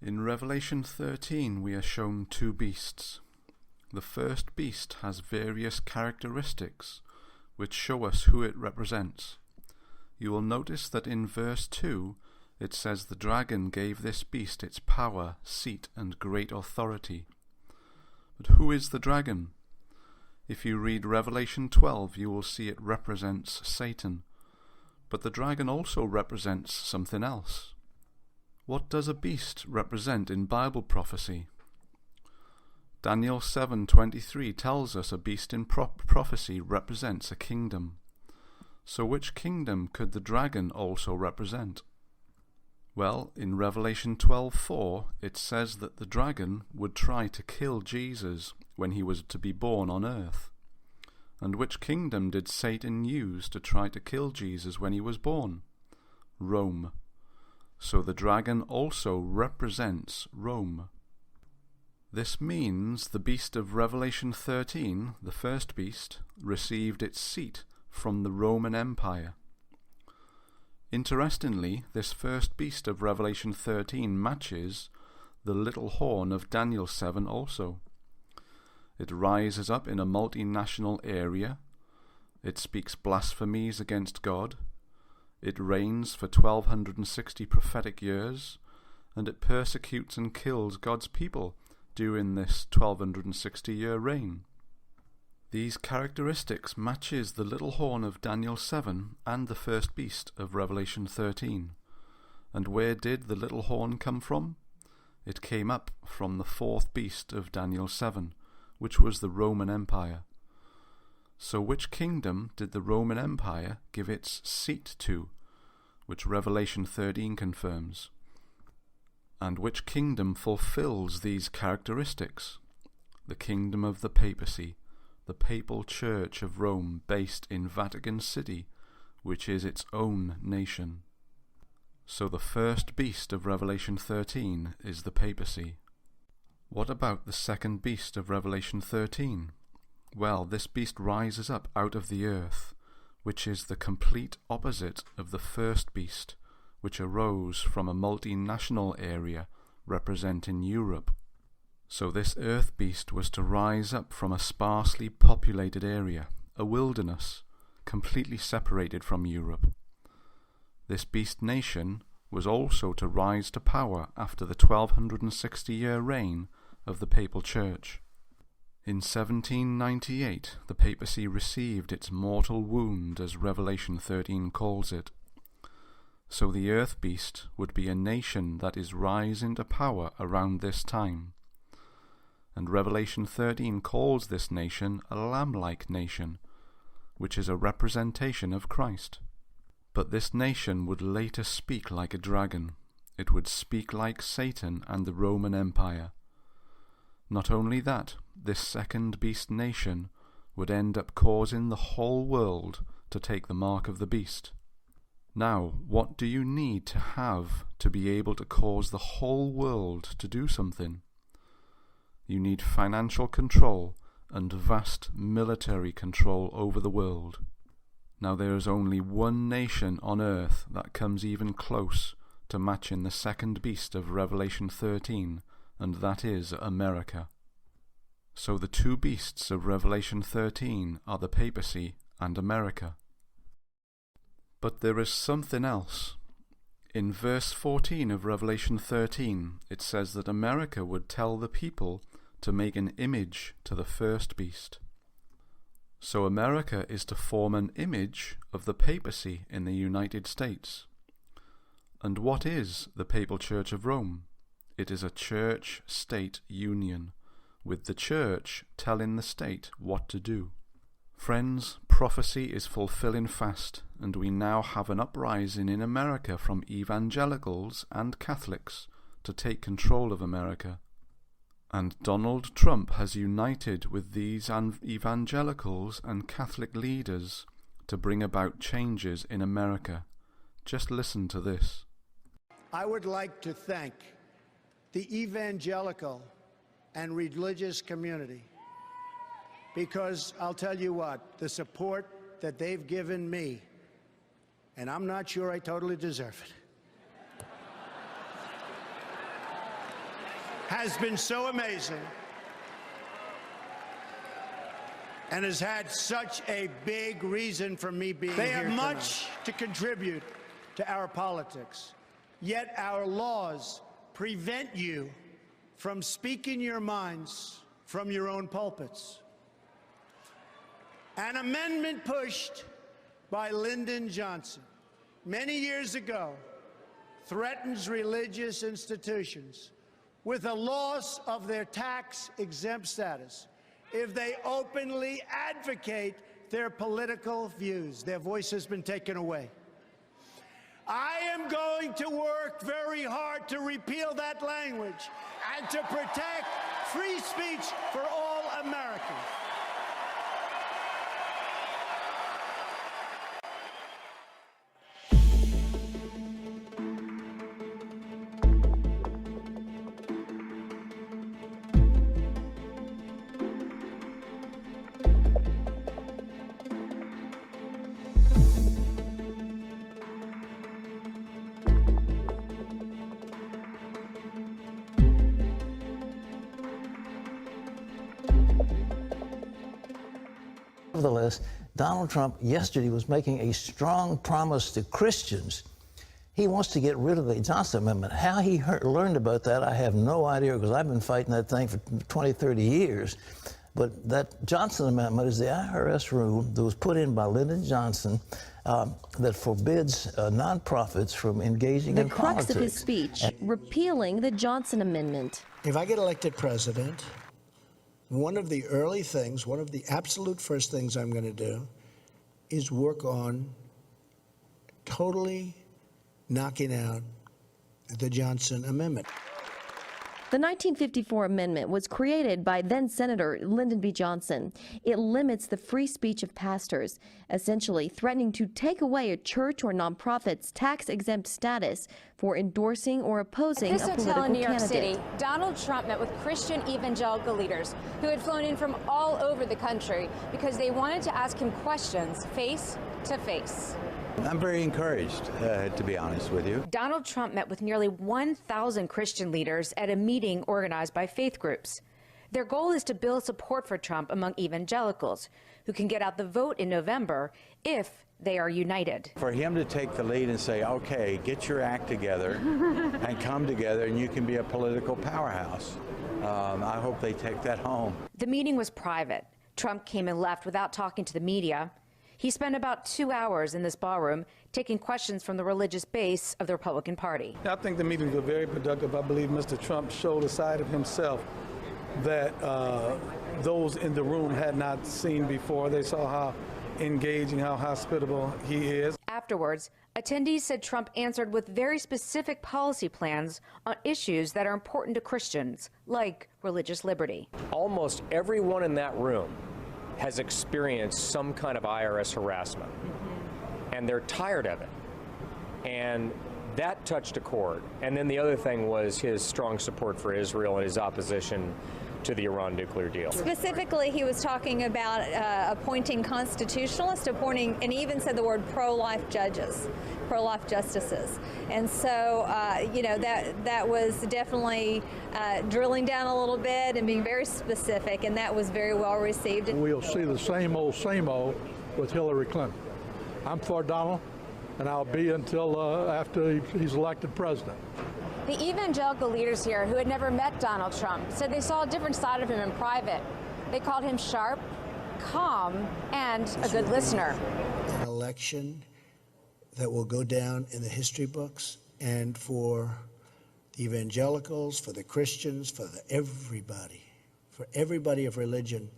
In Revelation 13 we are shown two beasts. The first beast has various characteristics which show us who it represents. You will notice that in verse 2 it says the dragon gave this beast its power, seat, and great authority. But who is the dragon? If you read Revelation 12 you will see it represents Satan. But the dragon also represents something else. What does a beast represent in Bible prophecy? Daniel 7:23 tells us a beast in prophecy represents a kingdom. So which kingdom could the dragon also represent? Well, in Revelation 12:4 it says that the dragon would try to kill Jesus when he was to be born on earth. And which kingdom did Satan use to try to kill Jesus when he was born? Rome. So the dragon also represents Rome. This means the beast of Revelation 13, the first beast, received its seat from the Roman Empire. Interestingly, this first beast of Revelation 13 matches the little horn of Daniel 7 also. It rises up in a multinational area. It speaks blasphemies against God. It reigns for 1260 prophetic years, and it persecutes and kills God's people during this 1260-year reign. These characteristics matches the little horn of Daniel 7 and the first beast of Revelation 13. And where did the little horn come from? It came up from the fourth beast of Daniel 7, which was the Roman Empire. So which kingdom did the Roman Empire give its seat to, which Revelation 13 confirms? And which kingdom fulfills these characteristics? The kingdom of the Papacy, the Papal Church of Rome based in Vatican City, which is its own nation. So the first beast of Revelation 13 is the Papacy. What about the second beast of Revelation 13? Well, this beast rises up out of the earth, which is the complete opposite of the first beast, which arose from a multinational area representing Europe. So this earth beast was to rise up from a sparsely populated area, a wilderness, completely separated from Europe. This beast nation was also to rise to power after the 1260-year reign of the Papal Church. In 1798, the papacy received its mortal wound, as Revelation 13 calls it. So the earth beast would be a nation that is rising to power around this time. And Revelation 13 calls this nation a lamb-like nation, which is a representation of Christ. But this nation would later speak like a dragon. It would speak like Satan and the Roman Empire. Not only that, this second beast nation would end up causing the whole world to take the mark of the beast. Now, what do you need to have to be able to cause the whole world to do something? You need financial control and vast military control over the world. Now there is only one nation on earth that comes even close to matching the second beast of Revelation 13, and that is America. So the two beasts of Revelation 13 are the papacy and America. But there is something else. In verse 14 of Revelation 13, it says that America would tell the people to make an image to the first beast. So America is to form an image of the papacy in the United States. And what is the Papal Church of Rome? It is a church-state union, with the church telling the state what to do. Friends, prophecy is fulfilling fast, and we now have an uprising in America from evangelicals and Catholics to take control of America. And Donald Trump has united with these evangelicals and Catholic leaders to bring about changes in America. Just listen to this. I would like to thank the evangelical and religious community, because I'll tell you what, the support that they've given me, and I'm not sure I totally deserve it. has been so amazing and has had such a big reason for me being here. They have much to contribute to our politics, yet our laws prevent you from speaking your minds from your own pulpits. An amendment pushed by Lyndon Johnson many years ago threatens religious institutions with a loss of their tax-exempt status if they openly advocate their political views. Their voice has been taken away. I am going to work very hard to repeal that language and to protect free speech for all Americans. Nevertheless, Donald Trump yesterday was making a strong promise to Christians. He wants to get rid of the Johnson Amendment. How he learned about that, I have no idea, because I've been fighting that thing for 20, 30 years. But that Johnson Amendment is the IRS rule that was put in by Lyndon Johnson that forbids nonprofits from engaging in politics. The crux of his speech, repealing the Johnson Amendment. If I get elected president, one of the early things, one of the absolute first things I'm going to do is work on totally knocking out the Johnson Amendment. The 1954 amendment was created by then-Senator Lyndon B. Johnson. It limits the free speech of pastors, essentially threatening to take away a church or nonprofit's tax-exempt status for endorsing or opposing a political candidate. In New York City, Donald Trump met with Christian evangelical leaders who had flown in from all over the country because they wanted to ask him questions face to face. I'm very encouraged, to be honest with you. Donald Trump met with nearly 1,000 Christian leaders at a meeting organized by faith groups. Their goal is to build support for Trump among evangelicals who can get out the vote in November if they are united. For him to take the lead and say, okay, get your act together and come together and you can be a political powerhouse. I hope they take that home. The meeting was private. Trump came and left without talking to the media. He spent about 2 hours in this ballroom taking questions from the religious base of the Republican Party. I think the meetings were very productive. I believe Mr. Trump showed a side of himself that those in the room had not seen before. They saw how engaging, how hospitable he is. Afterwards, attendees said Trump answered with very specific policy plans on issues that are important to Christians, like religious liberty. Almost everyone in that room has experienced some kind of IRS harassment, and they're tired of it. And that touched a chord. And then the other thing was his strong support for Israel and his opposition to the Iran nuclear deal. Specifically, he was talking about appointing constitutionalists, and he even said the word pro-life judges, pro-life justices. And so, that was definitely drilling down a little bit and being very specific, and that was very well received. We'll see the same old with Hillary Clinton. I'm for Donald, and I'll be until after he's elected president. The evangelical leaders here who had never met Donald Trump said they saw a different side of him in private. They called him sharp, calm, and a good listener. An election that will go down in the history books, and for the evangelicals, for the Christians, for everybody of religion,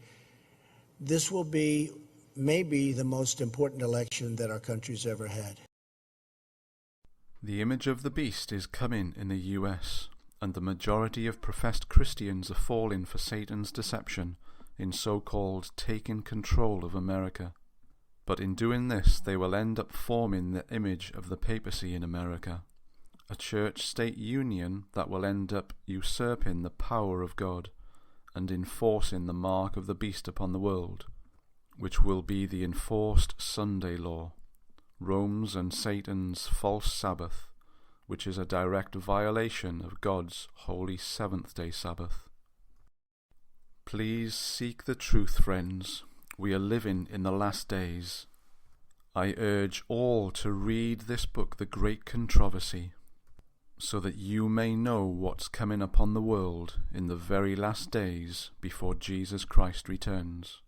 this will be maybe the most important election that our country's ever had. The image of the beast is coming in the US, and the majority of professed Christians are falling for Satan's deception in so-called taking control of America. But in doing this, they will end up forming the image of the papacy in America, a church-state union that will end up usurping the power of God and enforcing the mark of the beast upon the world, which will be the enforced Sunday law, Rome's and Satan's false Sabbath, which is a direct violation of God's holy seventh-day Sabbath. Please seek the truth, friends. We are living in the last days. I urge all to read this book, The Great Controversy, so that you may know what's coming upon the world in the very last days before Jesus Christ returns.